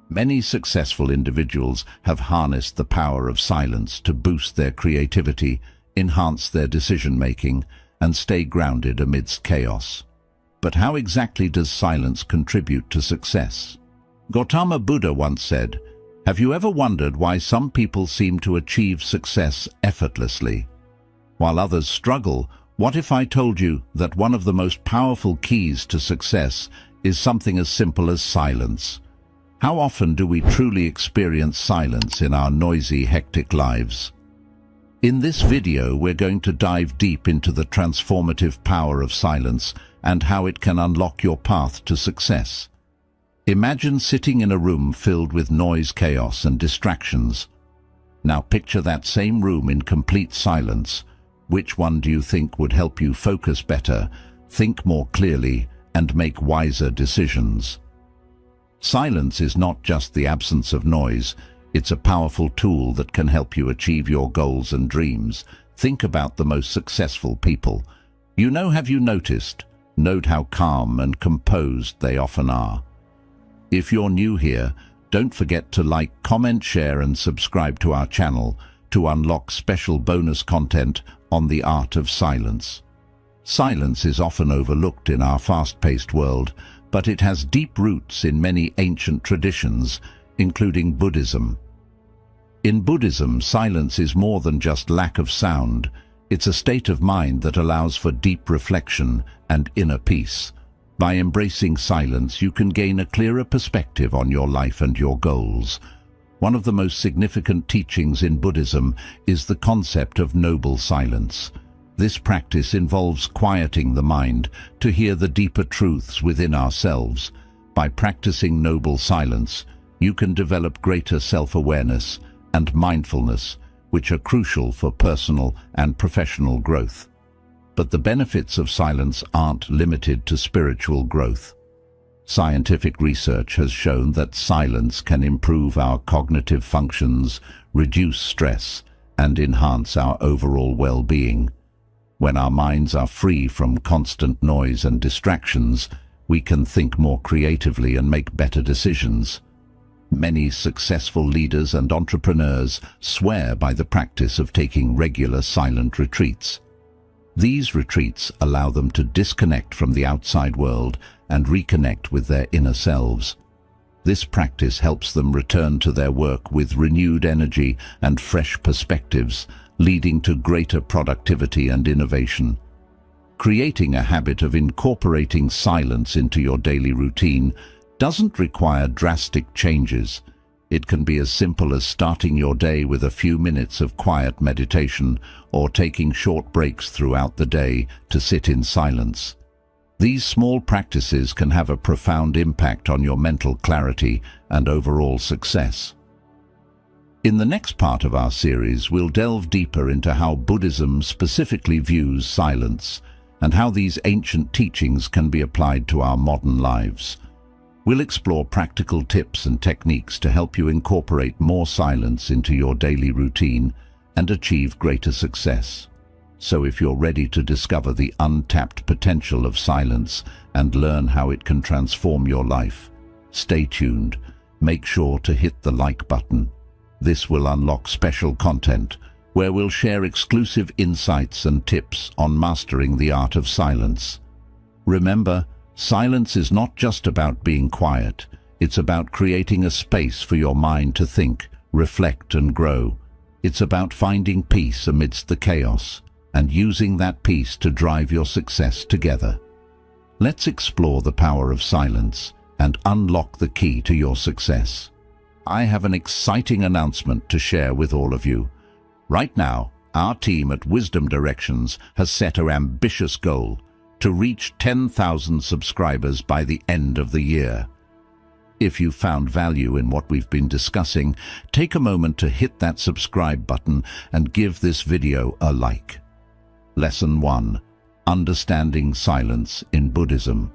Many successful individuals have harnessed the power of silence to boost their creativity, enhance their decision-making, and stay grounded amidst chaos. But how exactly does silence contribute to success? Gautama Buddha once said, "Have you ever wondered why some people seem to achieve success effortlessly, while others struggle? What if I told you that one of the most powerful keys to success is something as simple as silence?" How often do we truly experience silence in our noisy, hectic lives? In this video, we're going to dive deep into the transformative power of silence and how it can unlock your path to success. Imagine sitting in a room filled with noise, chaos, and distractions. Now picture that same room in complete silence. Which one do you think would help you focus better, think more clearly, and make wiser decisions? Silence is not just the absence of noise, it's a powerful tool that can help you achieve your goals and dreams. Think about the most successful people. Have you noticed? Note how calm and composed they often are. If you're new here, don't forget to like, comment, share, and subscribe to our channel to unlock special bonus content on the art of silence. Silence is often overlooked in our fast-paced world, but it has deep roots in many ancient traditions, including Buddhism. In Buddhism, silence is more than just lack of sound. It's a state of mind that allows for deep reflection and inner peace. By embracing silence, you can gain a clearer perspective on your life and your goals. One of the most significant teachings in Buddhism is the concept of noble silence. This practice involves quieting the mind to hear the deeper truths within ourselves. By practicing noble silence, you can develop greater self-awareness and mindfulness, which are crucial for personal and professional growth. But the benefits of silence aren't limited to spiritual growth. Scientific research has shown that silence can improve our cognitive functions, reduce stress, and enhance our overall well-being. When our minds are free from constant noise and distractions, we can think more creatively and make better decisions. Many successful leaders and entrepreneurs swear by the practice of taking regular silent retreats. These retreats allow them to disconnect from the outside world and reconnect with their inner selves. This practice helps them return to their work with renewed energy and fresh perspectives, leading to greater productivity and innovation. Creating a habit of incorporating silence into your daily routine doesn't require drastic changes. It can be as simple as starting your day with a few minutes of quiet meditation or taking short breaks throughout the day to sit in silence. These small practices can have a profound impact on your mental clarity and overall success. In the next part of our series, we'll delve deeper into how Buddhism specifically views silence and how these ancient teachings can be applied to our modern lives. We'll explore practical tips and techniques to help you incorporate more silence into your daily routine and achieve greater success. So if you're ready to discover the untapped potential of silence and learn how it can transform your life, stay tuned. Make sure to hit the like button. This will unlock special content where we'll share exclusive insights and tips on mastering the art of silence. Remember, silence is not just about being quiet. It's about creating a space for your mind to think, reflect, and grow. It's about finding peace amidst the chaos and using that peace to drive your success together. Let's explore the power of silence and unlock the key to your success. I have an exciting announcement to share with all of you. Right now, our team at Wisdom Directions has set an ambitious goal to reach 10,000 subscribers by the end of the year. If you found value in what we've been discussing, take a moment to hit that subscribe button and give this video a like. Lesson 1. Understanding silence in Buddhism.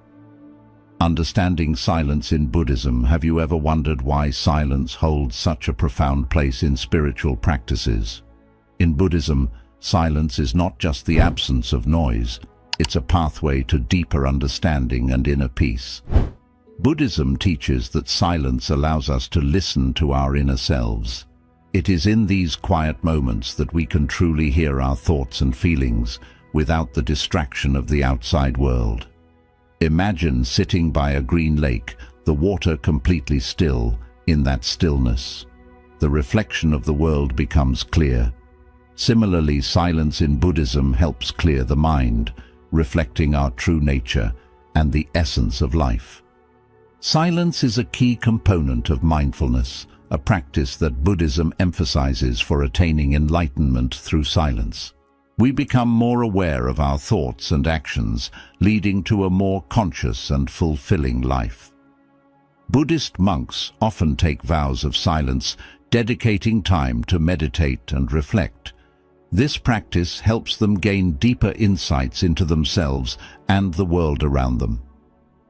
Understanding silence in Buddhism. Have you ever wondered why silence holds such a profound place in spiritual practices? In Buddhism, silence is not just the absence of noise. It's a pathway to deeper understanding and inner peace. Buddhism teaches that silence allows us to listen to our inner selves. It is in these quiet moments that we can truly hear our thoughts and feelings without the distraction of the outside world. Imagine sitting by a green lake, the water completely still. In that stillness, the reflection of the world becomes clear. Similarly, silence in Buddhism helps clear the mind, reflecting our true nature and the essence of life. Silence is a key component of mindfulness, a practice that Buddhism emphasizes for attaining enlightenment through silence. We become more aware of our thoughts and actions, leading to a more conscious and fulfilling life. Buddhist monks often take vows of silence, dedicating time to meditate and reflect. This practice helps them gain deeper insights into themselves and the world around them.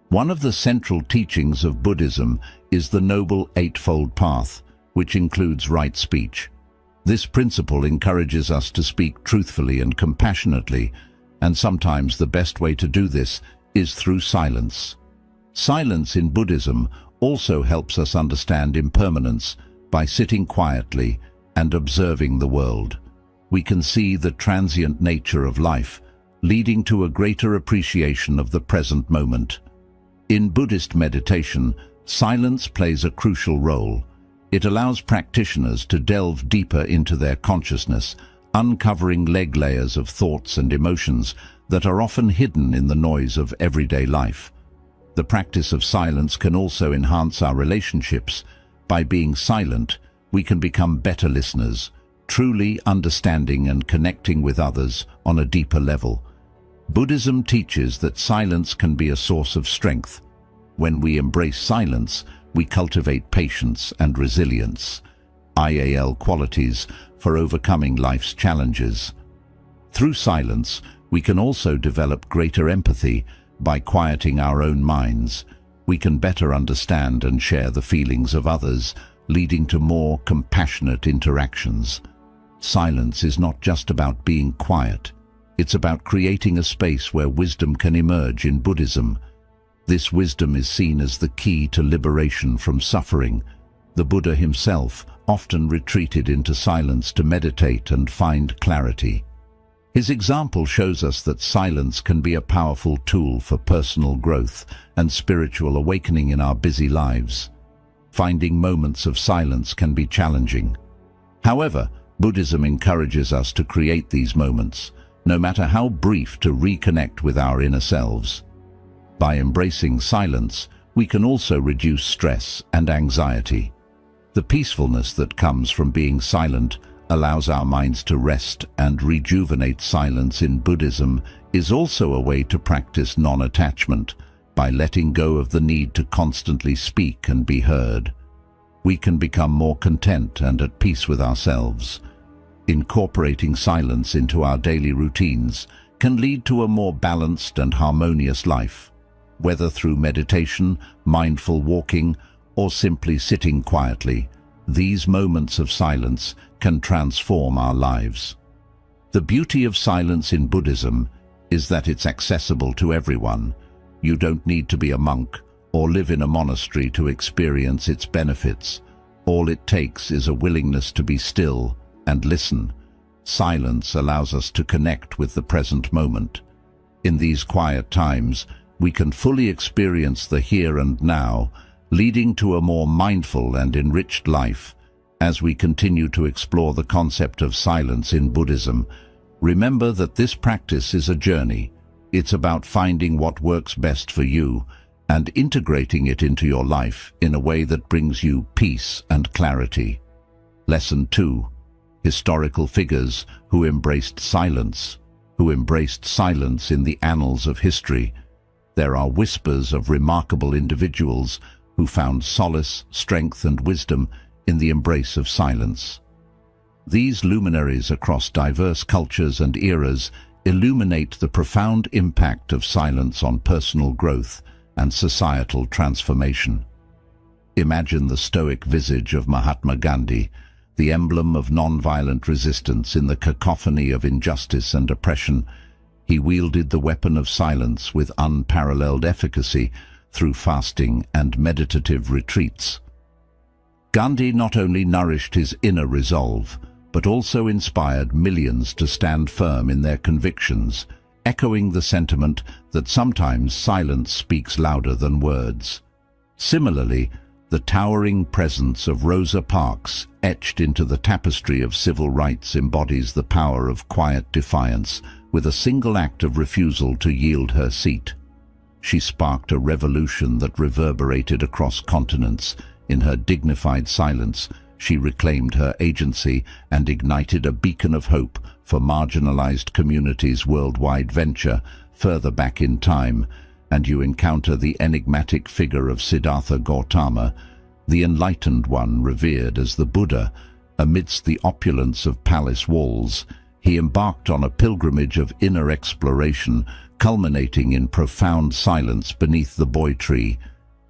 One of the central teachings of Buddhism is the Noble Eightfold Path, which includes right speech. This principle encourages us to speak truthfully and compassionately, and sometimes the best way to do this is through silence. Silence in Buddhism also helps us understand impermanence by sitting quietly and observing the world. We can see the transient nature of life, leading to a greater appreciation of the present moment. In Buddhist meditation, silence plays a crucial role. It allows practitioners to delve deeper into their consciousness, uncovering layers of thoughts and emotions that are often hidden in the noise of everyday life. The practice of silence can also enhance our relationships. By being silent, we can become better listeners, truly understanding and connecting with others on a deeper level. Buddhism teaches that silence can be a source of strength. When we embrace silence, we cultivate patience and resilience, qualities for overcoming life's challenges. Through silence, we can also develop greater empathy. By quieting our own minds, we can better understand and share the feelings of others, leading to more compassionate interactions. Silence is not just about being quiet. It's about creating a space where wisdom can emerge in Buddhism. This wisdom is seen as the key to liberation from suffering. The Buddha himself often retreated into silence to meditate and find clarity. His example shows us that silence can be a powerful tool for personal growth and spiritual awakening in our busy lives. Finding moments of silence can be challenging. However, Buddhism encourages us to create these moments, no matter how brief, to reconnect with our inner selves. By embracing silence, we can also reduce stress and anxiety. The peacefulness that comes from being silent allows our minds to rest and rejuvenate. Silence in Buddhism is also a way to practice non-attachment. By letting go of the need to constantly speak and be heard, we can become more content and at peace with ourselves. Incorporating silence into our daily routines can lead to a more balanced and harmonious life. Whether through meditation, mindful walking, or simply sitting quietly, these moments of silence can transform our lives. The beauty of silence in Buddhism is that it's accessible to everyone. You don't need to be a monk or live in a monastery to experience its benefits. All it takes is a willingness to be still and listen. Silence allows us to connect with the present moment. In these quiet times, we can fully experience the here and now, leading to a more mindful and enriched life. As we continue to explore the concept of silence in Buddhism, remember that this practice is a journey. It's about finding what works best for you and integrating it into your life in a way that brings you peace and clarity. Lesson 2. Historical figures who embraced silence. In the annals of history, there are whispers of remarkable individuals who found solace, strength, and wisdom in the embrace of silence. These luminaries across diverse cultures and eras illuminate the profound impact of silence on personal growth and societal transformation. Imagine the stoic visage of Mahatma Gandhi, the emblem of non-violent resistance in the cacophony of injustice and oppression. He wielded the weapon of silence with unparalleled efficacy, through fasting and meditative retreats. Gandhi not only nourished his inner resolve, but also inspired millions to stand firm in their convictions, echoing the sentiment that sometimes silence speaks louder than words. Similarly, the towering presence of Rosa Parks, etched into the tapestry of civil rights, embodies the power of quiet defiance, with a single act of refusal to yield her seat. She sparked a revolution that reverberated across continents. In her dignified silence, she reclaimed her agency and ignited a beacon of hope for marginalized communities worldwide. Venture further back in time, and you encounter the enigmatic figure of Siddhartha Gautama, the enlightened one revered as the Buddha. Amidst the opulence of palace walls, he embarked on a pilgrimage of inner exploration, culminating in profound silence beneath the Boy Tree.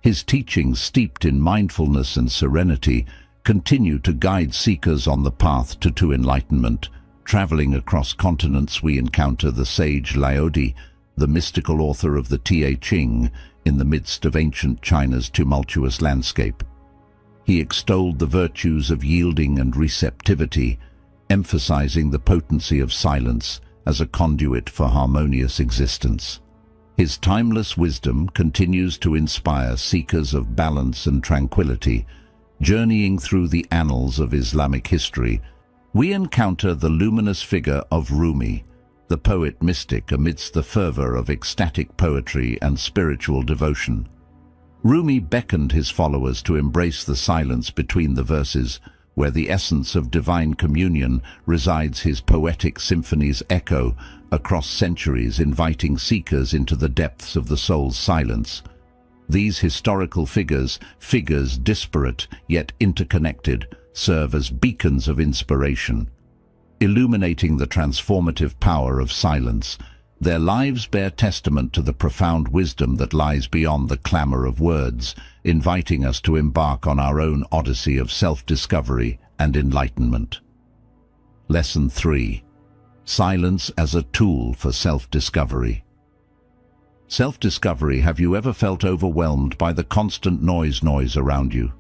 His teachings, steeped in mindfulness and serenity, continue to guide seekers on the path to enlightenment. Traveling across continents, we encounter the sage Laodi, the mystical author of the Te Ching, in the midst of ancient China's tumultuous landscape. He extolled the virtues of yielding and receptivity, emphasizing the potency of silence as a conduit for harmonious existence. His timeless wisdom continues to inspire seekers of balance and tranquility. Journeying through the annals of Islamic history, we encounter the luminous figure of Rumi, the poet-mystic amidst the fervor of ecstatic poetry and spiritual devotion. Rumi beckoned his followers to embrace the silence between the verses, where the essence of divine communion resides. His poetic symphonies echo across centuries, inviting seekers into the depths of the soul's silence. These historical figures disparate yet interconnected, serve as beacons of inspiration, illuminating the transformative power of silence. Their lives bear testament to the profound wisdom that lies beyond the clamor of words, inviting us to embark on our own odyssey of self-discovery and enlightenment. Lesson 3. Silence as a tool for self-discovery. Self-discovery. Have you ever felt overwhelmed by the constant noise around you?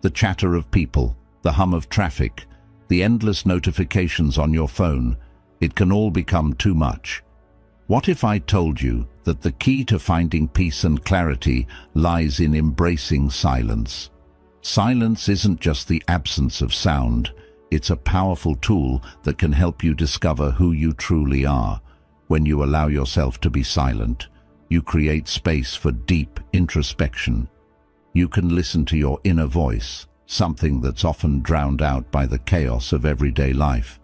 The chatter of people, the hum of traffic, the endless notifications on your phone. It can all become too much. What if I told you that the key to finding peace and clarity lies in embracing silence? Silence isn't just the absence of sound. It's a powerful tool that can help you discover who you truly are. When you allow yourself to be silent, you create space for deep introspection. You can listen to your inner voice, something that's often drowned out by the chaos of everyday life.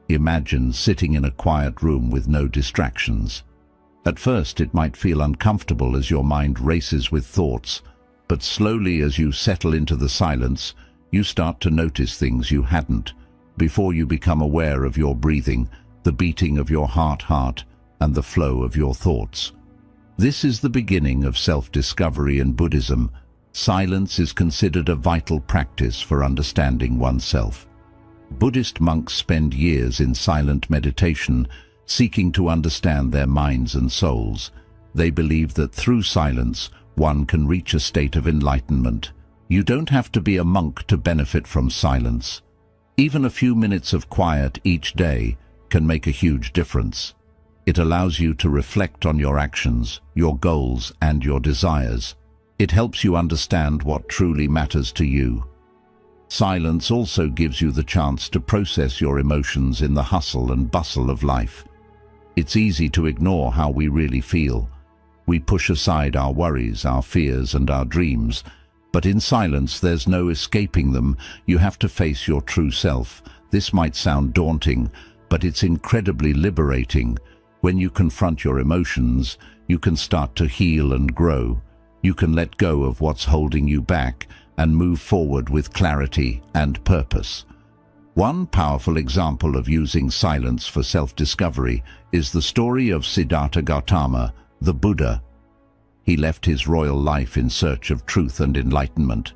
Imagine sitting in a quiet room with no distractions. At first, it might feel uncomfortable as your mind races with thoughts, but slowly, as you settle into the silence, you start to notice things you hadn't before. You become aware of your breathing, the beating of your heart, and the flow of your thoughts. This is the beginning of self-discovery in Buddhism. Silence is considered a vital practice for understanding oneself. Buddhist monks spend years in silent meditation, seeking to understand their minds and souls. They believe that through silence, one can reach a state of enlightenment. You don't have to be a monk to benefit from silence. Even a few minutes of quiet each day can make a huge difference. It allows you to reflect on your actions, your goals, and your desires. It helps you understand what truly matters to you. Silence also gives you the chance to process your emotions in the hustle and bustle of life. It's easy to ignore how we really feel. We push aside our worries, our fears, and our dreams. But in silence, there's no escaping them. You have to face your true self. This might sound daunting, but it's incredibly liberating. When you confront your emotions, you can start to heal and grow. You can let go of what's holding you back and move forward with clarity and purpose. One powerful example of using silence for self-discovery is the story of Siddhartha Gautama, the Buddha. He left his royal life in search of truth and enlightenment.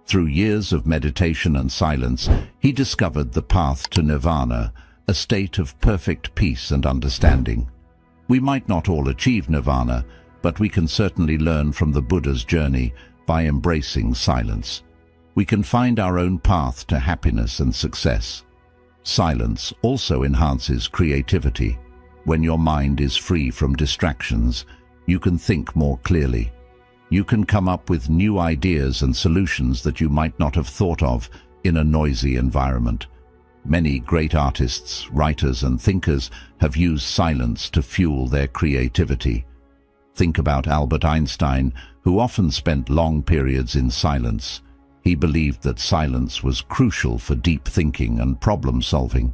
Through years of meditation and silence, he discovered the path to nirvana, a state of perfect peace and understanding. We might not all achieve nirvana, but we can certainly learn from the Buddha's journey by embracing silence. We can find our own path to happiness and success. Silence also enhances creativity. When your mind is free from distractions, you can think more clearly. You can come up with new ideas and solutions that you might not have thought of in a noisy environment. Many great artists, writers, and thinkers have used silence to fuel their creativity. Think about Albert Einstein, who often spent long periods in silence. He believed that silence was crucial for deep thinking and problem-solving.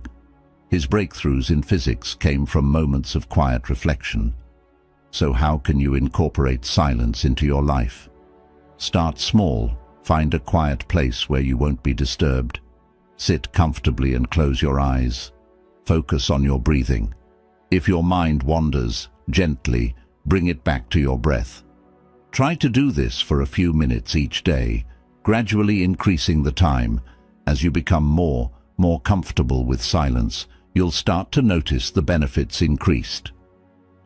His breakthroughs in physics came from moments of quiet reflection. So how can you incorporate silence into your life? Start small. Find a quiet place where you won't be disturbed. Sit comfortably and close your eyes. Focus on your breathing. If your mind wanders, gently bring it back to your breath. Try to do this for a few minutes each day, gradually increasing the time. As you become more comfortable with silence, you'll start to notice the benefits increased.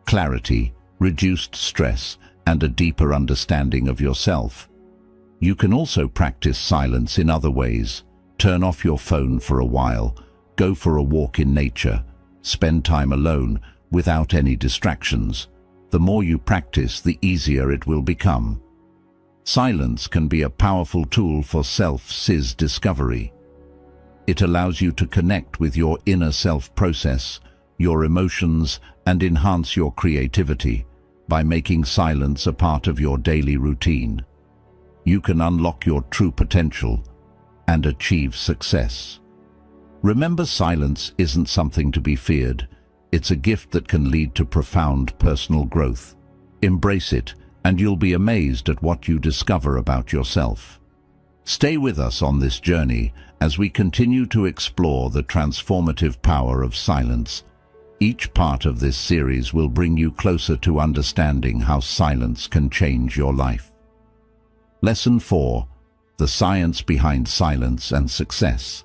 Clarity, reduced stress, and a deeper understanding of yourself. You can also practice silence in other ways. Turn off your phone for a while, go for a walk in nature, spend time alone without any distractions. The more you practice, the easier it will become. Silence can be a powerful tool for self-discovery. It allows you to connect with your inner self, process your emotions, and enhance your creativity. By making silence a part of your daily routine, you can unlock your true potential and achieve success. Remember, silence isn't something to be feared. It's a gift that can lead to profound personal growth. Embrace it, and you'll be amazed at what you discover about yourself. Stay with us on this journey as we continue to explore the transformative power of silence. Each part of this series will bring you closer to understanding how silence can change your life. Lesson 4. The science behind silence and success.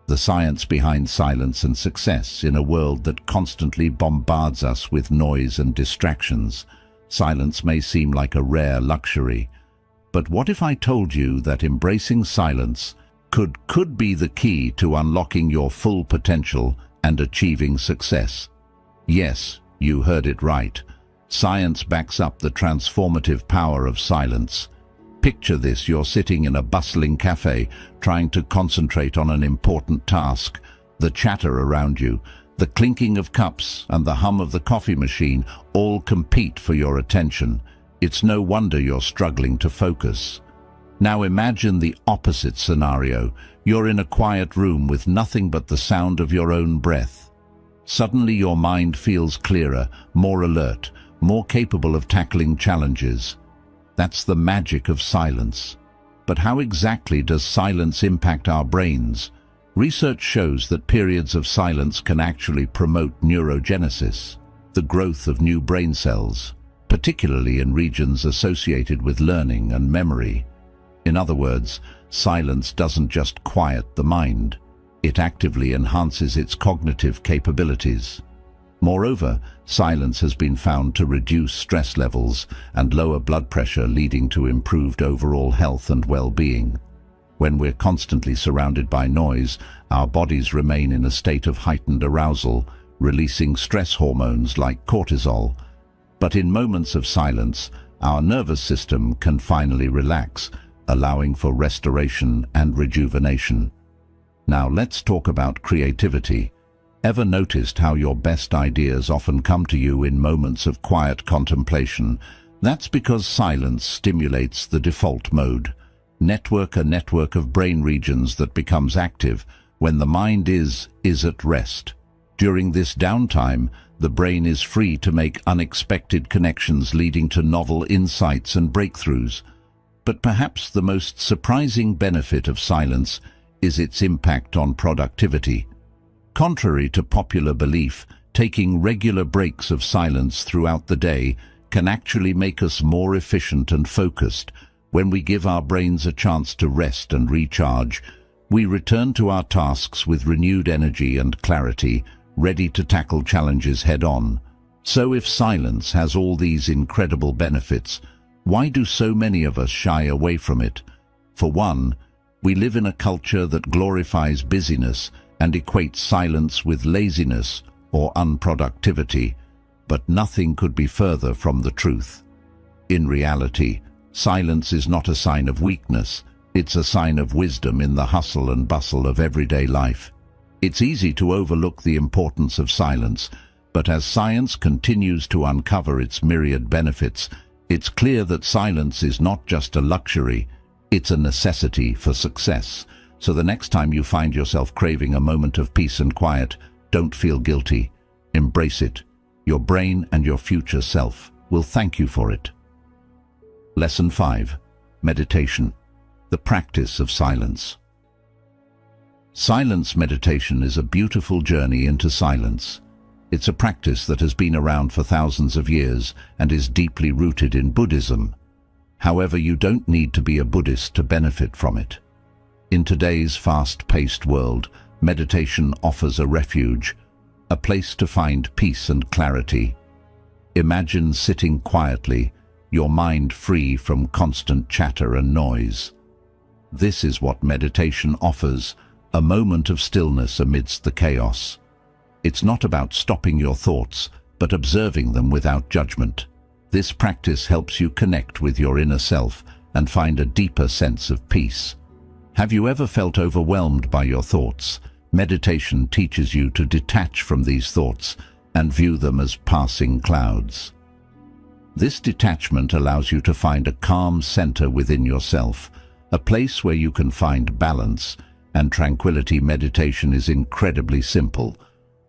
The science behind silence and success. In a world that constantly bombards us with noise and distractions, silence may seem like a rare luxury. But what if I told you that embracing silence could be the key to unlocking your full potential and achieving success? Yes, you heard it right. Science backs up the transformative power of silence. Picture this: you're sitting in a bustling cafe, trying to concentrate on an important task. The chatter around you, the clinking of cups, and the hum of the coffee machine all compete for your attention. It's no wonder you're struggling to focus. Now imagine the opposite scenario. You're in a quiet room with nothing but the sound of your own breath. Suddenly your mind feels clearer, more alert, more capable of tackling challenges. That's the magic of silence. But how exactly does silence impact our brains? Research shows that periods of silence can actually promote neurogenesis, the growth of new brain cells, particularly in regions associated with learning and memory. In other words, silence doesn't just quiet the mind, it actively enhances its cognitive capabilities. Moreover, silence has been found to reduce stress levels and lower blood pressure, leading to improved overall health and well-being. When we're constantly surrounded by noise, our bodies remain in a state of heightened arousal, releasing stress hormones like cortisol. But in moments of silence, our nervous system can finally relax, allowing for restoration and rejuvenation. Now let's talk about creativity. Ever noticed how your best ideas often come to you in moments of quiet contemplation? That's because silence stimulates the default mode. A network of brain regions that becomes active when the mind is at rest. During this downtime, the brain is free to make unexpected connections, leading to novel insights and breakthroughs. But perhaps the most surprising benefit of silence is its impact on productivity. Contrary to popular belief, taking regular breaks of silence throughout the day can actually make us more efficient and focused. When we give our brains a chance to rest and recharge, we return to our tasks with renewed energy and clarity, ready to tackle challenges head-on. So if silence has all these incredible benefits, why do so many of us shy away from it? For one, we live in a culture that glorifies busyness and equates silence with laziness or unproductivity, but nothing could be further from the truth. In reality, silence is not a sign of weakness, it's a sign of wisdom in the hustle and bustle of everyday life. It's easy to overlook the importance of silence, but as science continues to uncover its myriad benefits, it's clear that silence is not just a luxury, it's a necessity for success. So the next time you find yourself craving a moment of peace and quiet, don't feel guilty. Embrace it. Your brain and your future self will thank you for it. Lesson 5. Meditation. The practice of silence. Silence meditation is a beautiful journey into silence. It's a practice that has been around for thousands of years and is deeply rooted in Buddhism. However, you don't need to be a Buddhist to benefit from it. In today's fast-paced world, meditation offers a refuge, a place to find peace and clarity. Imagine sitting quietly, your mind free from constant chatter and noise. This is what meditation offers, a moment of stillness amidst the chaos. It's not about stopping your thoughts, but observing them without judgment. This practice helps you connect with your inner self and find a deeper sense of peace. Have you ever felt overwhelmed by your thoughts? Meditation teaches you to detach from these thoughts and view them as passing clouds. This detachment allows you to find a calm center within yourself, a place where you can find balance and tranquility. Meditation is incredibly simple.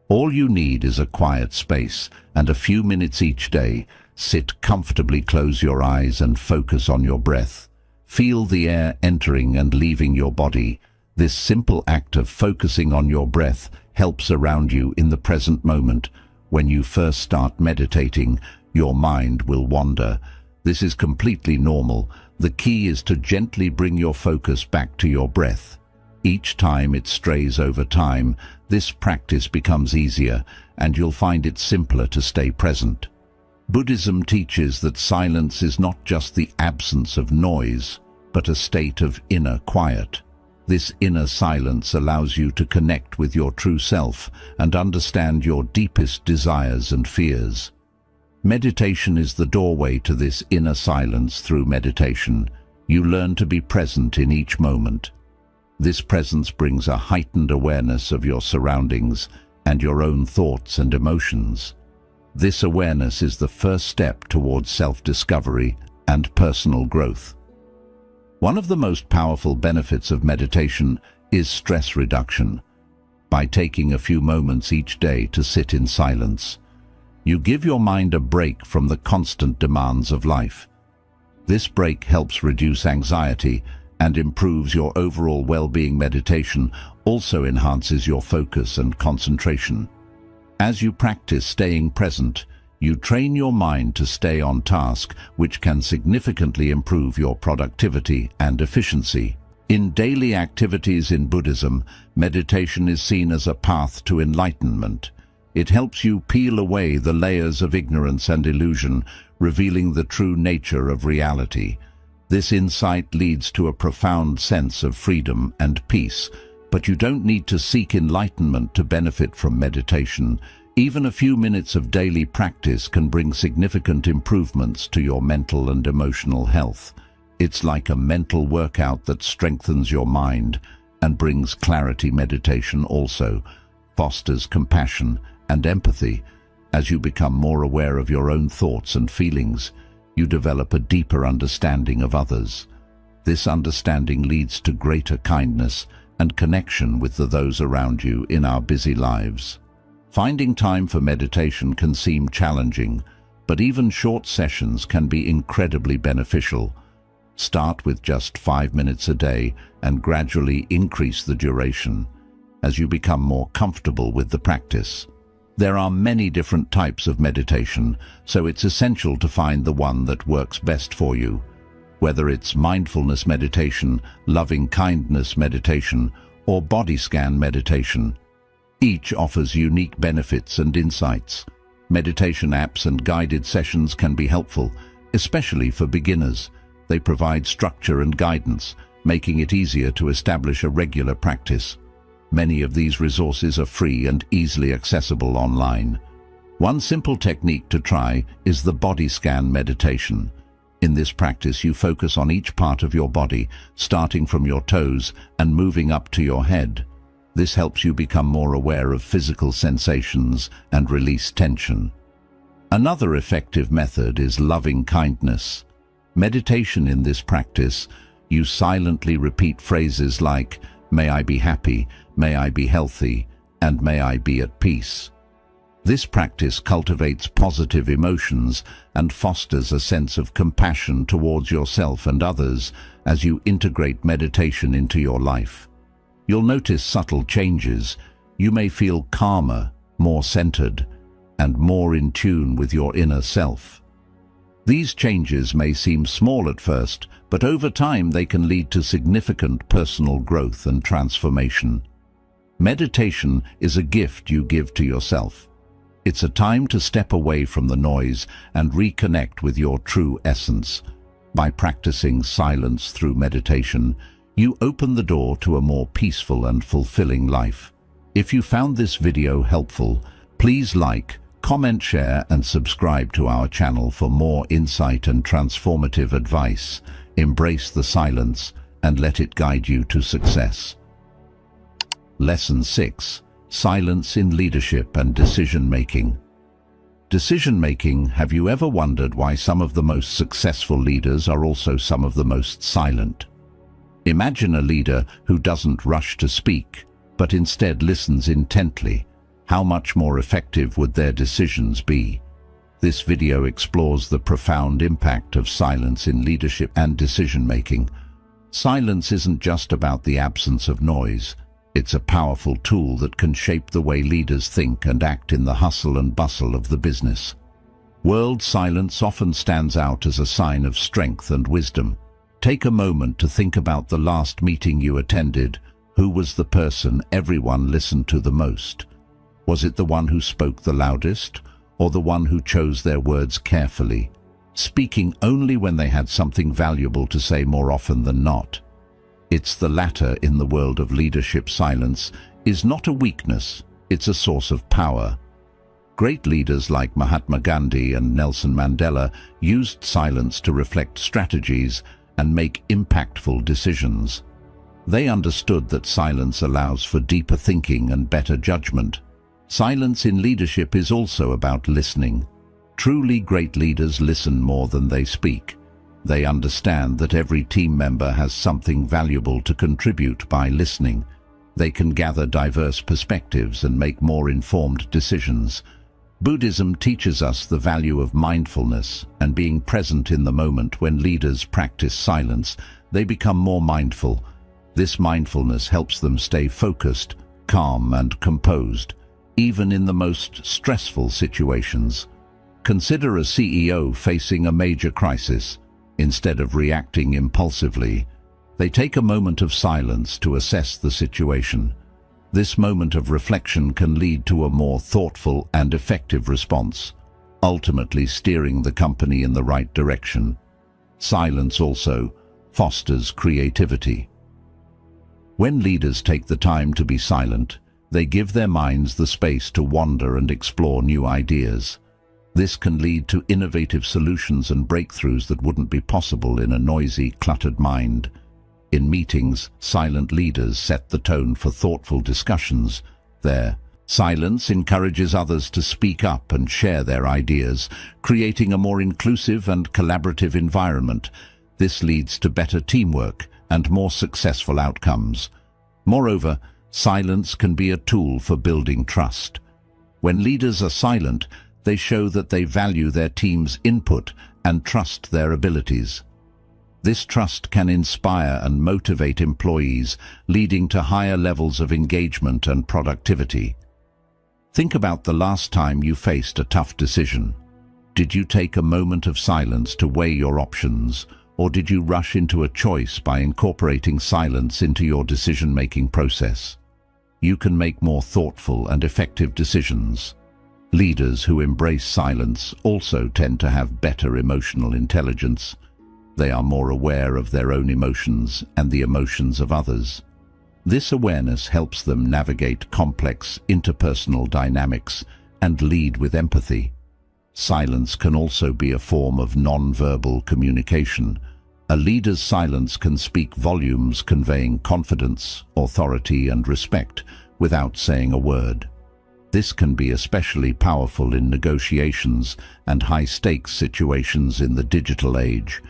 All you need is a quiet space and a few minutes each day. Sit comfortably, close your eyes and focus on your breath. Feel the air entering and leaving your body. This simple act of focusing on your breath helps around you in the present moment. When you first start meditating, your mind will wander. This is completely normal. The key is to gently bring your focus back to your breath. Each time it strays over time, this practice becomes easier, and you'll find it simpler to stay present. Buddhism teaches that silence is not just the absence of noise, but a state of inner quiet. This inner silence allows you to connect with your true self and understand your deepest desires and fears. Meditation is the doorway to this inner silence. Through meditation, you learn to be present in each moment. This presence brings a heightened awareness of your surroundings and your own thoughts and emotions. This awareness is the first step towards self-discovery and personal growth. One of the most powerful benefits of meditation is stress reduction. By taking a few moments each day to sit in silence, you give your mind a break from the constant demands of life. This break helps reduce anxiety and improves your overall well-being. Meditation also enhances your focus and concentration. As you practice staying present, you train your mind to stay on task, which can significantly improve your productivity and efficiency. In daily activities in Buddhism, meditation is seen as a path to enlightenment. It helps you peel away the layers of ignorance and illusion, revealing the true nature of reality. This insight leads to a profound sense of freedom and peace, but you don't need to seek enlightenment to benefit from meditation. Even a few minutes of daily practice can bring significant improvements to your mental and emotional health. It's like a mental workout that strengthens your mind and brings clarity. Meditation also fosters compassion and empathy. As you become more aware of your own thoughts and feelings, you develop a deeper understanding of others. This understanding leads to greater kindness and connection with those around you. In our busy lives, finding time for meditation can seem challenging, but even short sessions can be incredibly beneficial. Start with just 5 minutes a day and gradually increase the duration as you become more comfortable with the practice. There are many different types of meditation, so it's essential to find the one that works best for you. Whether it's mindfulness meditation, loving kindness meditation, or body scan meditation, each offers unique benefits and insights. Meditation apps and guided sessions can be helpful, especially for beginners. They provide structure and guidance, making it easier to establish a regular practice. Many of these resources are free and easily accessible online. One simple technique to try is the body scan meditation. In this practice, you focus on each part of your body, starting from your toes and moving up to your head. This helps you become more aware of physical sensations and release tension. Another effective method is loving kindness. Meditation in this practice, you silently repeat phrases like, "May I be happy, may I be healthy, and may I be at peace." This practice cultivates positive emotions and fosters a sense of compassion towards yourself and others as you integrate meditation into your life. You'll notice subtle changes. You may feel calmer, more centered, and more in tune with your inner self. These changes may seem small at first, but over time they can lead to significant personal growth and transformation. Meditation is a gift you give to yourself. It's a time to step away from the noise and reconnect with your true essence. By practicing silence through meditation, you open the door to a more peaceful and fulfilling life. If you found this video helpful, please like, comment, share, and subscribe to our channel for more insight and transformative advice. Embrace the silence and let it guide you to success. Lesson 6. Silence in leadership and decision-making. Decision-making. Have you ever wondered why some of the most successful leaders are also some of the most silent? Imagine a leader who doesn't rush to speak, but instead listens intently. How much more effective would their decisions be? This video explores the profound impact of silence in leadership and decision-making. Silence isn't just about the absence of noise. It's a powerful tool that can shape the way leaders think and act in the hustle and bustle of the business world. Silence often stands out as a sign of strength and wisdom. Take a moment to think about the last meeting you attended. Who was the person everyone listened to the most? Was it the one who spoke the loudest, or the one who chose their words carefully, speaking only when they had something valuable to say more often than not? It's the latter in the world of leadership. Silence is not a weakness, it's a source of power. Great leaders like Mahatma Gandhi and Nelson Mandela used silence to reflect strategies and make impactful decisions. They understood that silence allows for deeper thinking and better judgment. Silence in leadership is also about listening. Truly great leaders listen more than they speak. They understand that every team member has something valuable to contribute. By listening, they can gather diverse perspectives and make more informed decisions. Buddhism teaches us the value of mindfulness and being present in the moment. When leaders practice silence, they become more mindful. This mindfulness helps them stay focused, calm, and composed, even in the most stressful situations. Consider a CEO facing a major crisis. Instead of reacting impulsively, they take a moment of silence to assess the situation. This moment of reflection can lead to a more thoughtful and effective response, ultimately steering the company in the right direction. Silence also fosters creativity. When leaders take the time to be silent, they give their minds the space to wander and explore new ideas. This can lead to innovative solutions and breakthroughs that wouldn't be possible in a noisy, cluttered mind. In meetings, silent leaders set the tone for thoughtful discussions. Their silence encourages others to speak up and share their ideas, creating a more inclusive and collaborative environment. This leads to better teamwork and more successful outcomes. Moreover, silence can be a tool for building trust. When leaders are silent, they show that they value their team's input and trust their abilities. This trust can inspire and motivate employees, leading to higher levels of engagement and productivity. Think about the last time you faced a tough decision. Did you take a moment of silence to weigh your options, or did you rush into a choice? By incorporating silence into your decision-making process, you can make more thoughtful and effective decisions. Leaders who embrace silence also tend to have better emotional intelligence. They are more aware of their own emotions and the emotions of others. This awareness helps them navigate complex interpersonal dynamics and lead with empathy. Silence can also be a form of non-verbal communication. A leader's silence can speak volumes, conveying confidence, authority, and respect without saying a word. This can be especially powerful in negotiations and high-stakes situations in the digital age,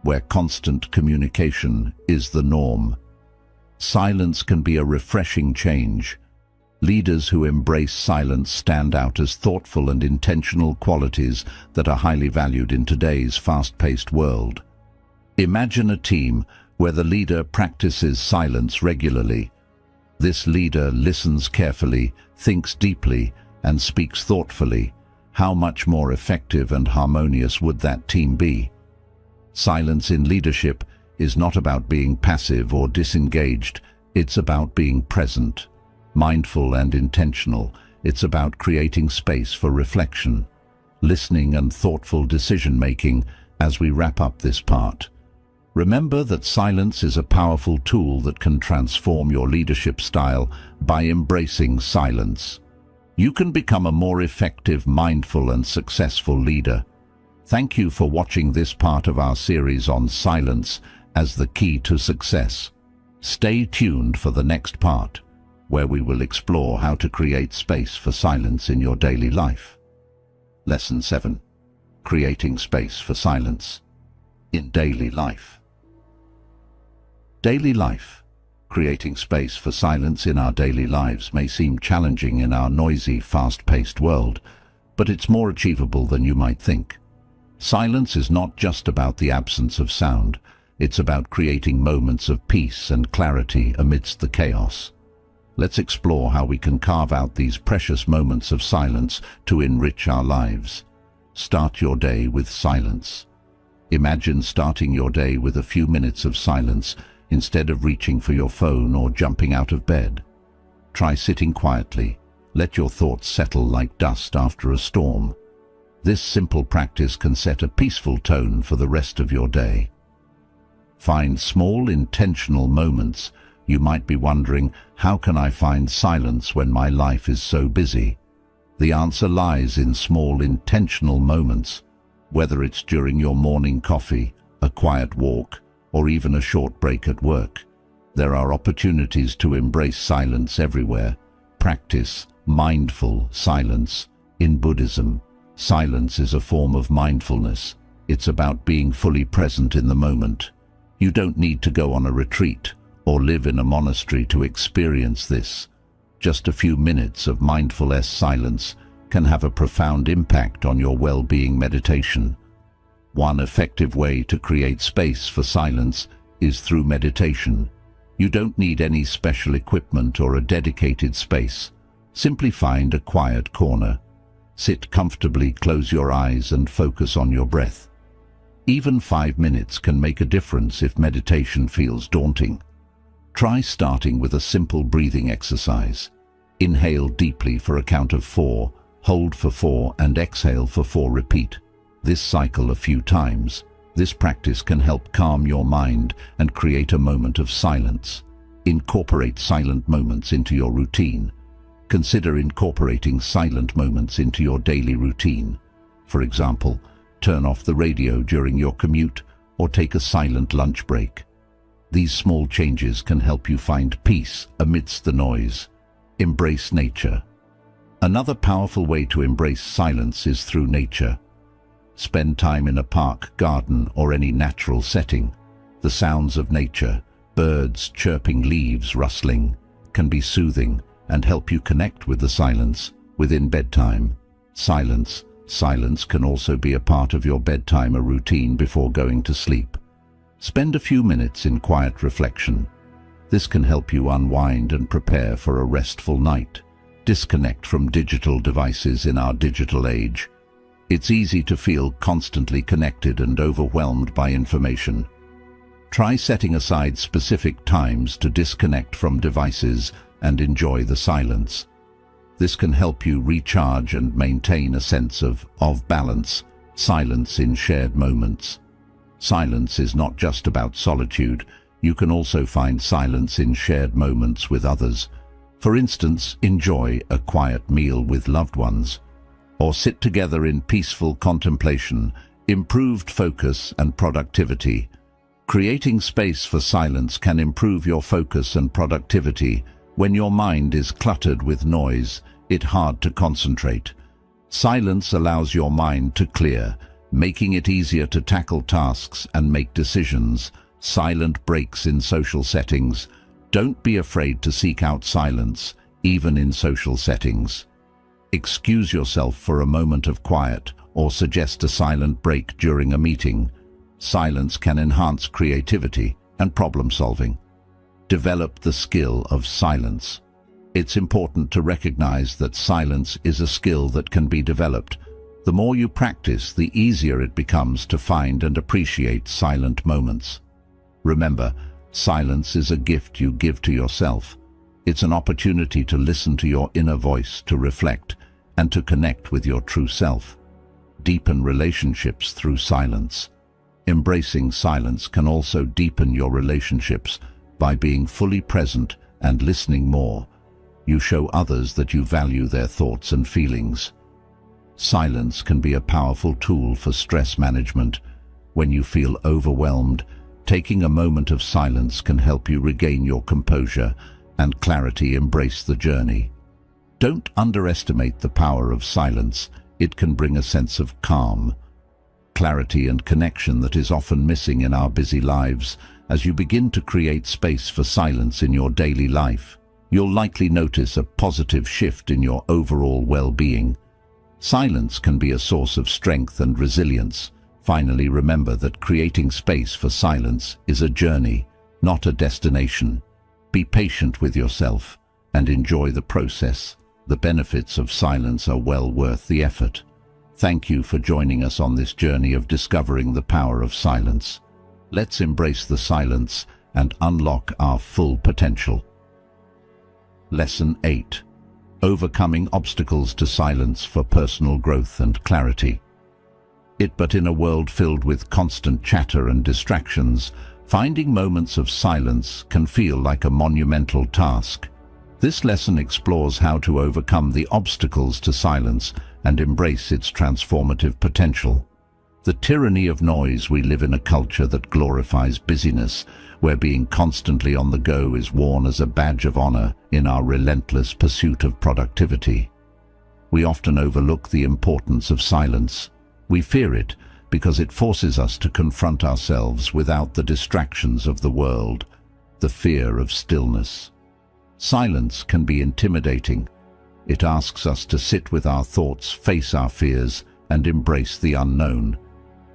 where constant communication is the norm. Silence can be a refreshing change. Leaders who embrace silence stand out as thoughtful and intentional qualities that are highly valued in today's fast-paced world. Imagine a team where the leader practices silence regularly. This leader listens carefully, thinks deeply, and speaks thoughtfully. How much more effective and harmonious would that team be? Silence in leadership is not about being passive or disengaged. It's about being present, mindful and intentional. It's about creating space for reflection, listening and thoughtful decision-making. As we wrap up this part, remember that silence is a powerful tool that can transform your leadership style. By embracing silence, you can become a more effective, mindful, and successful leader. Thank you for watching this part of our series on silence as the key to success. Stay tuned for the next part, where we will explore how to create space for silence in your daily life. Lesson 7. Creating space for silence in daily life. Daily life. Creating space for silence in our daily lives may seem challenging in our noisy, fast-paced world, but it's more achievable than you might think. Silence is not just about the absence of sound. It's about creating moments of peace and clarity amidst the chaos. Let's explore how we can carve out these precious moments of silence to enrich our lives. Start your day with silence. Imagine starting your day with a few minutes of silence instead of reaching for your phone or jumping out of bed. Try sitting quietly. Let your thoughts settle like dust after a storm. This simple practice can set a peaceful tone for the rest of your day. Find small, intentional moments. You might be wondering, how can I find silence when my life is so busy? The answer lies in small, intentional moments. Whether it's during your morning coffee, a quiet walk, or even a short break at work, there are opportunities to embrace silence everywhere. Practice mindful silence. In Buddhism, silence is a form of mindfulness. It's about being fully present in the moment. You don't need to go on a retreat or live in a monastery to experience this. Just a few minutes of mindful silence can have a profound impact on your well-being. Meditation. One effective way to create space for silence is through meditation. You don't need any special equipment or a dedicated space. Simply find a quiet corner. Sit comfortably, close your eyes, and focus on your breath. Even 5 minutes can make a difference if meditation feels daunting. Try starting with a simple breathing exercise. Inhale deeply for a count of 4, hold for 4, and exhale for 4. Repeat this cycle a few times. This practice can help calm your mind and create a moment of silence. Incorporate silent moments into your routine. Consider incorporating silent moments into your daily routine. For example, turn off the radio during your commute or take a silent lunch break. These small changes can help you find peace amidst the noise. Embrace nature. Another powerful way to embrace silence is through nature. Spend time in a park, garden, or any natural setting. The sounds of nature, birds chirping, leaves rustling, can be soothing and help you connect with the silence. Within bedtime, silence can also be a part of your bedtime routine before going to sleep. Spend a few minutes in quiet reflection. This can help you unwind and prepare for a restful night. Disconnect from digital devices in our digital age. It's easy to feel constantly connected and overwhelmed by information. Try setting aside specific times to disconnect from devices and enjoy the silence. This can help you recharge and maintain a sense of balance. Silence in shared moments. Silence is not just about solitude. You can also find silence in shared moments with others. For instance, enjoy a quiet meal with loved ones, or sit together in peaceful contemplation. Improved focus and productivity. Creating space for silence can improve your focus and productivity. When your mind is cluttered with noise, it's hard to concentrate. Silence allows your mind to clear, making it easier to tackle tasks and make decisions. Silent breaks in social settings. Don't be afraid to seek out silence, even in social settings. Excuse yourself for a moment of quiet or suggest a silent break during a meeting. Silence can enhance creativity and problem-solving. Develop the skill of silence. It's important to recognize that silence is a skill that can be developed. The more you practice, the easier it becomes to find and appreciate silent moments. Remember, silence is a gift you give to yourself. It's an opportunity to listen to your inner voice, to reflect, and to connect with your true self. Deepen relationships through silence. Embracing silence can also deepen your relationships by being fully present and listening more. You show others that you value their thoughts and feelings. Silence can be a powerful tool for stress management. When you feel overwhelmed, taking a moment of silence can help you regain your composure and clarity. Embrace the journey. Don't underestimate the power of silence. It can bring a sense of calm, clarity and connection that is often missing in our busy lives. As you begin to create space for silence in your daily life, you'll likely notice a positive shift in your overall well-being. Silence can be a source of strength and resilience. Finally, remember that creating space for silence is a journey, not a destination. Be patient with yourself and enjoy the process. The benefits of silence are well worth the effort. Thank you for joining us on this journey of discovering the power of silence. Let's embrace the silence and unlock our full potential. Lesson 8. Overcoming obstacles to silence for personal growth and clarity. But in a world filled with constant chatter and distractions, finding moments of silence can feel like a monumental task. This lesson explores how to overcome the obstacles to silence and embrace its transformative potential. The tyranny of noise. We live in a culture that glorifies busyness, where being constantly on the go is worn as a badge of honor in our relentless pursuit of productivity. We often overlook the importance of silence. We fear it because it forces us to confront ourselves without the distractions of the world. The fear of stillness. Silence can be intimidating. It asks us to sit with our thoughts, face our fears, and embrace the unknown.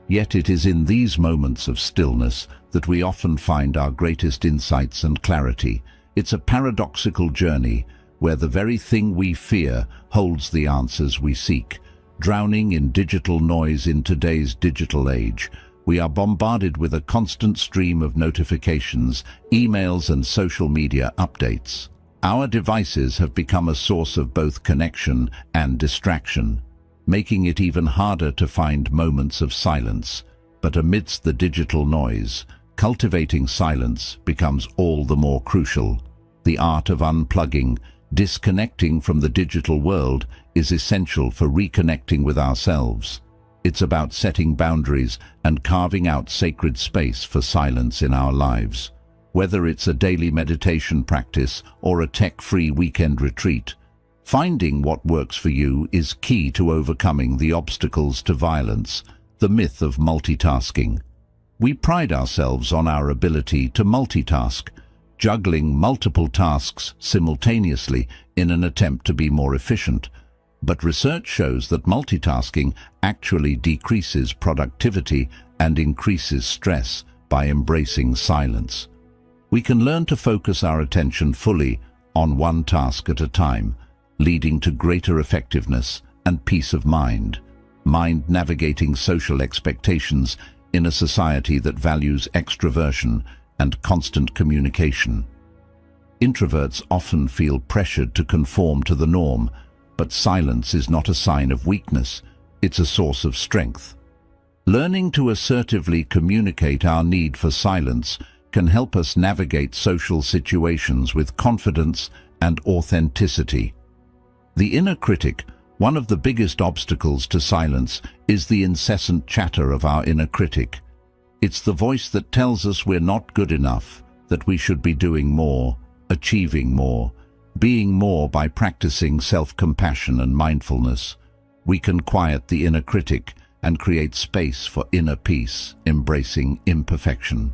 Yet it is in these moments of stillness that we often find our greatest insights and clarity. It's a paradoxical journey where the very thing we fear holds the answers we seek. Drowning in digital noise. In today's digital age, we are bombarded with a constant stream of notifications, emails, and social media updates. Our devices have become a source of both connection and distraction, making it even harder to find moments of silence. But amidst the digital noise, cultivating silence becomes all the more crucial. The art of unplugging, disconnecting from the digital world, is essential for reconnecting with ourselves. It's about setting boundaries and carving out sacred space for silence in our lives. Whether it's a daily meditation practice or a tech-free weekend retreat, finding what works for you is key to overcoming the obstacles to silence. The myth of multitasking. We pride ourselves on our ability to multitask, juggling multiple tasks simultaneously in an attempt to be more efficient. But research shows that multitasking actually decreases productivity and increases stress. By embracing silence, we can learn to focus our attention fully on one task at a time, leading to greater effectiveness and peace of mind. Navigating social expectations in a society that values extroversion and constant communication. Introverts often feel pressured to conform to the norm, But silence is not a sign of weakness, it's a source of strength. Learning to assertively communicate our need for silence can help us navigate social situations with confidence and authenticity. The inner critic, one of the biggest obstacles to silence, is the incessant chatter of our inner critic. It's the voice that tells us we're not good enough, that we should be doing more, achieving more, being more. By practicing self-compassion and mindfulness, we can quiet the inner critic and create space for inner peace, embracing imperfection.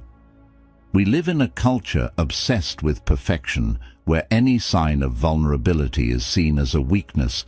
We live in a culture obsessed with perfection, where any sign of vulnerability is seen as a weakness,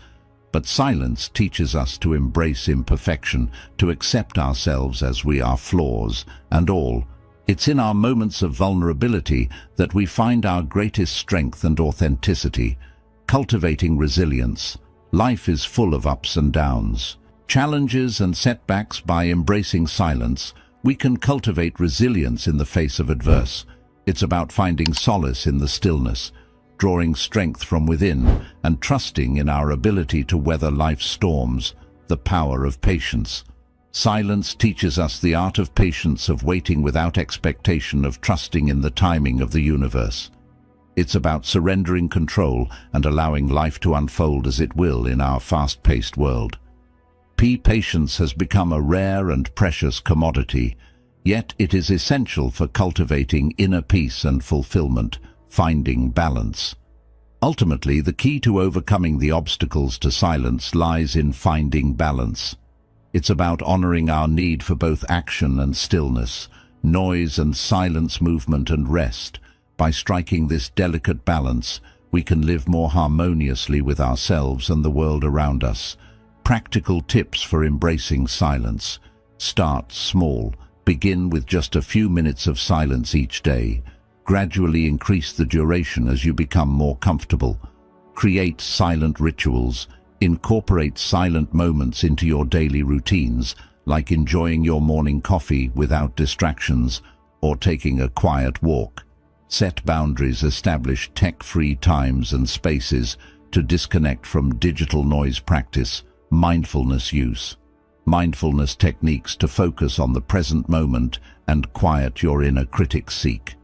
but silence teaches us to embrace imperfection, to accept ourselves as we are, flaws and all. It's in our moments of vulnerability that we find our greatest strength and authenticity. Cultivating resilience. Life is full of ups and downs, challenges and setbacks. By embracing silence, we can cultivate resilience in the face of adversity. It's about finding solace in the stillness, drawing strength from within, and trusting in our ability to weather life's storms. The power of patience. Silence teaches us the art of patience, of waiting without expectation, of trusting in the timing of the universe. It's about surrendering control and allowing life to unfold as it will in our fast-paced world. Patience has become a rare and precious commodity, yet it is essential for cultivating inner peace and fulfillment, finding balance. Ultimately, the key to overcoming the obstacles to silence lies in finding balance. It's about honoring our need for both action and stillness, noise and silence, movement and rest. By striking this delicate balance, we can live more harmoniously with ourselves and the world around us. Practical tips for embracing silence. Start small. Begin with just a few minutes of silence each day. Gradually increase the duration as you become more comfortable. Create silent rituals. Incorporate silent moments into your daily routines, like enjoying your morning coffee without distractions or taking a quiet walk. Set boundaries. Establish tech-free times and spaces to disconnect from digital noise. Practice mindfulness use. Mindfulness techniques to focus on the present moment and quiet your inner critic. Seek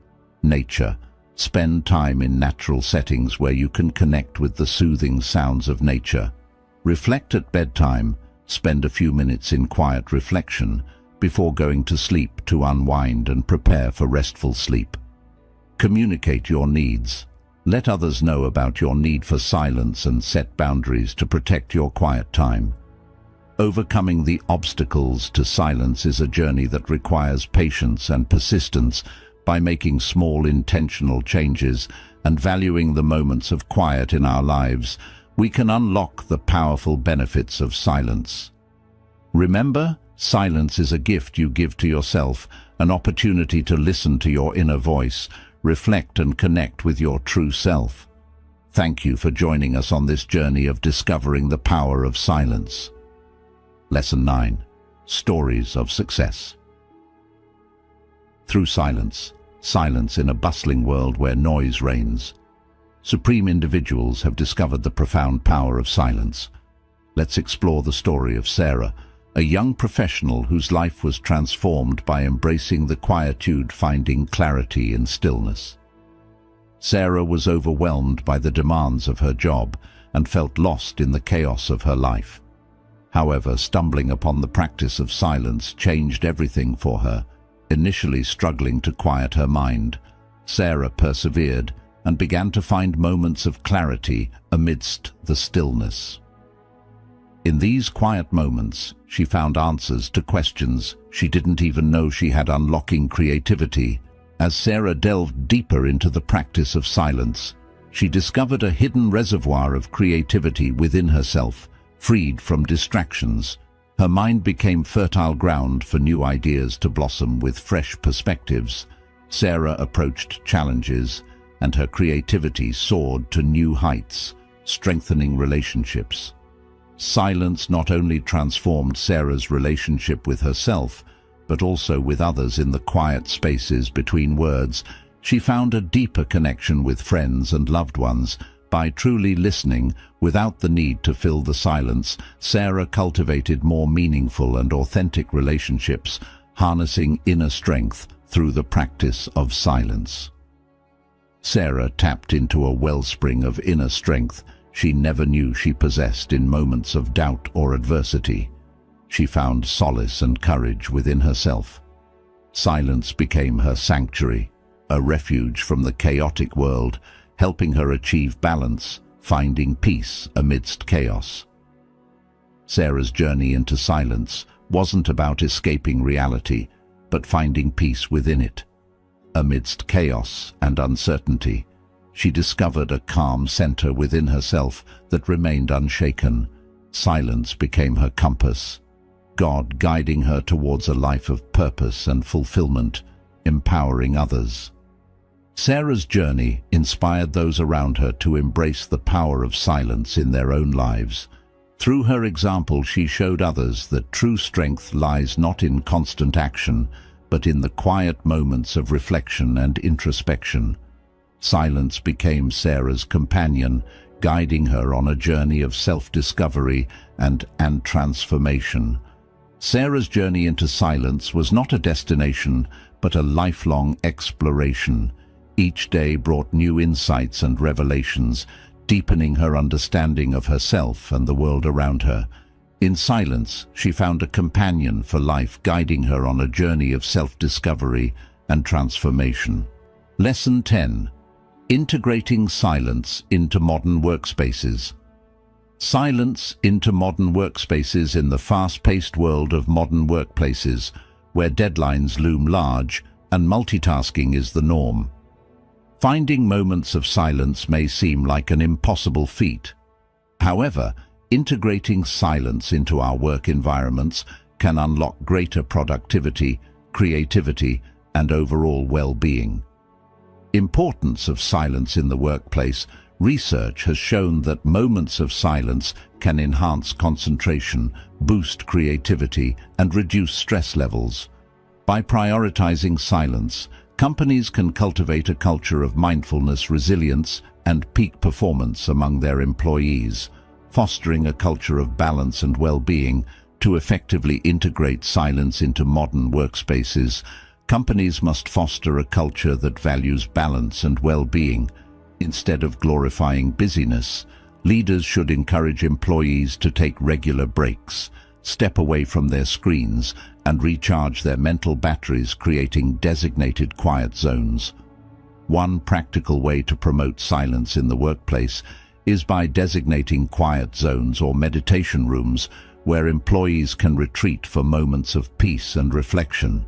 nature. Spend time in natural settings where you can connect with the soothing sounds of nature. Reflect at bedtime. Spend a few minutes in quiet reflection before going to sleep to unwind and prepare for restful sleep. Communicate your needs. Let others know about your need for silence and set boundaries to protect your quiet time. Overcoming the obstacles to silence is a journey that requires patience and persistence. By making small intentional changes and valuing the moments of quiet in our lives, we can unlock the powerful benefits of silence. Remember, silence is a gift you give to yourself, an opportunity to listen to your inner voice, reflect and connect with your true self. Thank you for joining us on this journey of discovering the power of silence. Lesson 9. Stories of Success. Through silence in a bustling world where noise reigns, supreme individuals have discovered the profound power of silence. Let's explore the story of Sarah, a young professional whose life was transformed by embracing the quietude, finding clarity in stillness. Sarah was overwhelmed by the demands of her job and felt lost in the chaos of her life. However, stumbling upon the practice of silence changed everything for her. Initially struggling to quiet her mind, Sarah persevered and began to find moments of clarity amidst the stillness. In these quiet moments, she found answers to questions she didn't even know she had, unlocking creativity. As Sarah delved deeper into the practice of silence, she discovered a hidden reservoir of creativity within herself, freed from distractions. Her mind became fertile ground for new ideas to blossom with fresh perspectives. Sarah approached challenges, and her creativity soared to new heights, strengthening relationships. Silence not only transformed Sarah's relationship with herself, but also with others. In the quiet spaces between words, she found a deeper connection with friends and loved ones, By truly listening, without the need to fill the silence, Sarah cultivated more meaningful and authentic relationships, harnessing inner strength through the practice of silence. Sarah tapped into a wellspring of inner strength she never knew she possessed in moments of doubt or adversity. She found solace and courage within herself. Silence became her sanctuary, a refuge from the chaotic world, helping her achieve balance, finding peace amidst chaos. Sarah's journey into silence wasn't about escaping reality, but finding peace within it. Amidst chaos and uncertainty, she discovered a calm center within herself that remained unshaken. Silence became her compass, God guiding her towards a life of purpose and fulfillment, empowering others. Sarah's journey inspired those around her to embrace the power of silence in their own lives. Through her example, she showed others that true strength lies not in constant action, but in the quiet moments of reflection and introspection. Silence became Sarah's companion, guiding her on a journey of self-discovery and transformation. Sarah's journey into silence was not a destination, but a lifelong exploration. Each day brought new insights and revelations, deepening her understanding of herself and the world around her. In silence, she found a companion for life, guiding her on a journey of self-discovery and transformation. Lesson 10. Integrating silence into modern workspaces. Silence into modern workspaces. In the fast-paced world of modern workplaces, where deadlines loom large and multitasking is the norm, finding moments of silence may seem like an impossible feat. However, integrating silence into our work environments can unlock greater productivity, creativity, and overall well-being. Importance of silence in the workplace. Research has shown that moments of silence can enhance concentration, boost creativity, and reduce stress levels. By prioritizing silence, companies can cultivate a culture of mindfulness, resilience, and peak performance among their employees, fostering a culture of balance and well-being. To effectively integrate silence into modern workspaces, companies must foster a culture that values balance and well-being. Instead of glorifying busyness, leaders should encourage employees to take regular breaks, step away from their screens, and recharge their mental batteries, creating designated quiet zones. One practical way to promote silence in the workplace is by designating quiet zones or meditation rooms where employees can retreat for moments of peace and reflection.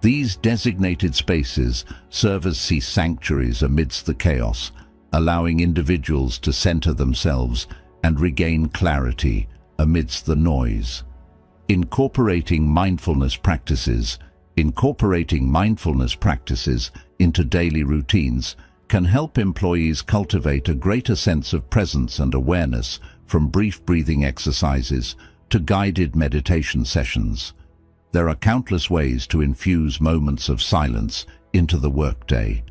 These designated spaces serve as sanctuaries amidst the chaos, allowing individuals to center themselves and regain clarity amidst the noise. Incorporating mindfulness practices into daily routines can help employees cultivate a greater sense of presence and awareness, from brief breathing exercises to guided meditation sessions. There are countless ways to infuse moments of silence into the workday.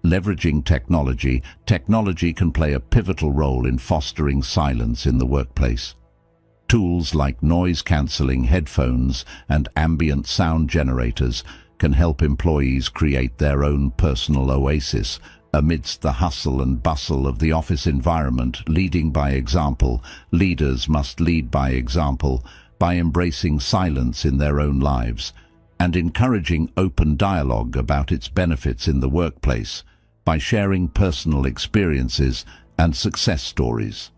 Leveraging technology can play a pivotal role in fostering silence in the workplace. Tools like noise-canceling headphones and ambient sound generators can help employees create their own personal oasis amidst the hustle and bustle of the office environment. Leading by example. Leaders must lead by example by embracing silence in their own lives and encouraging open dialogue about its benefits in the workplace. By sharing personal experiences and success stories,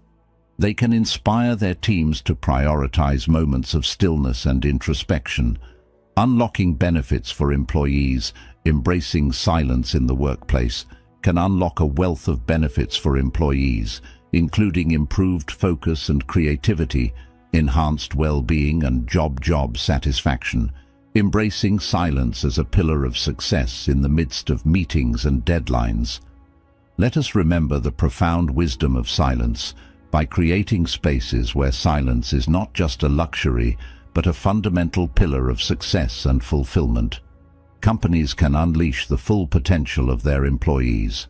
they can inspire their teams to prioritize moments of stillness and introspection, unlocking benefits for employees. Embracing silence in the workplace can unlock a wealth of benefits for employees, including improved focus and creativity, enhanced well-being, and job satisfaction. Embracing silence as a pillar of success in the midst of meetings and deadlines. Let us remember the profound wisdom of silence. By creating spaces where silence is not just a luxury, but a fundamental pillar of success and fulfillment, companies can unleash the full potential of their employees.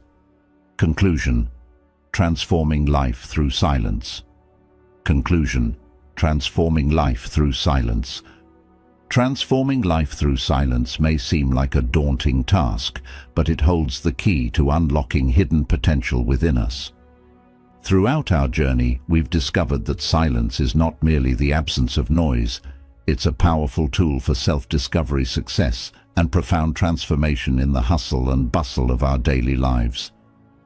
Conclusion. Transforming life through silence. Conclusion: transforming life through silence. Transforming life through silence may seem like a daunting task, but it holds the key to unlocking hidden potential within us. Throughout our journey, we've discovered that silence is not merely the absence of noise. It's a powerful tool for self-discovery, success, and profound transformation in the hustle and bustle of our daily lives.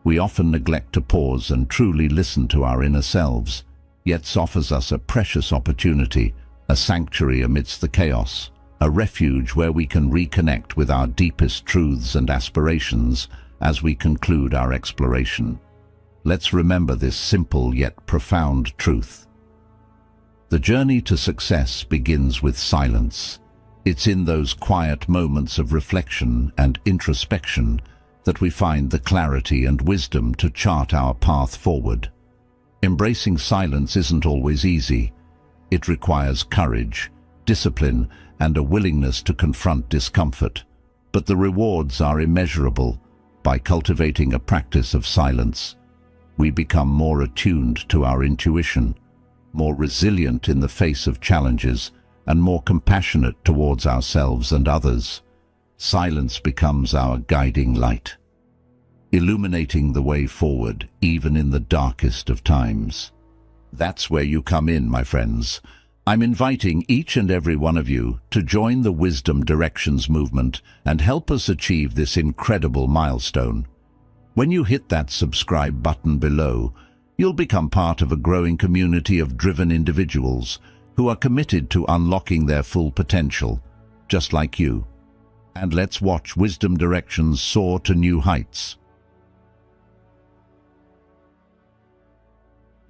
We often neglect to pause and truly listen to our inner selves, yet it offers us a precious opportunity, a sanctuary amidst the chaos, a refuge where we can reconnect with our deepest truths and aspirations as we conclude our exploration. Let's remember this simple yet profound truth. The journey to success begins with silence. It's in those quiet moments of reflection and introspection that we find the clarity and wisdom to chart our path forward. Embracing silence isn't always easy. It requires courage, discipline, and a willingness to confront discomfort. But the rewards are immeasurable. By cultivating a practice of silence, we become more attuned to our intuition, more resilient in the face of challenges, and more compassionate towards ourselves and others. Silence becomes our guiding light, illuminating the way forward, even in the darkest of times. That's where you come in, my friends. I'm inviting each and every one of you to join the Wisdom Directions movement and help us achieve this incredible milestone. When you hit that subscribe button below, you'll become part of a growing community of driven individuals who are committed to unlocking their full potential, just like you. And let's watch Wisdom Directions soar to new heights.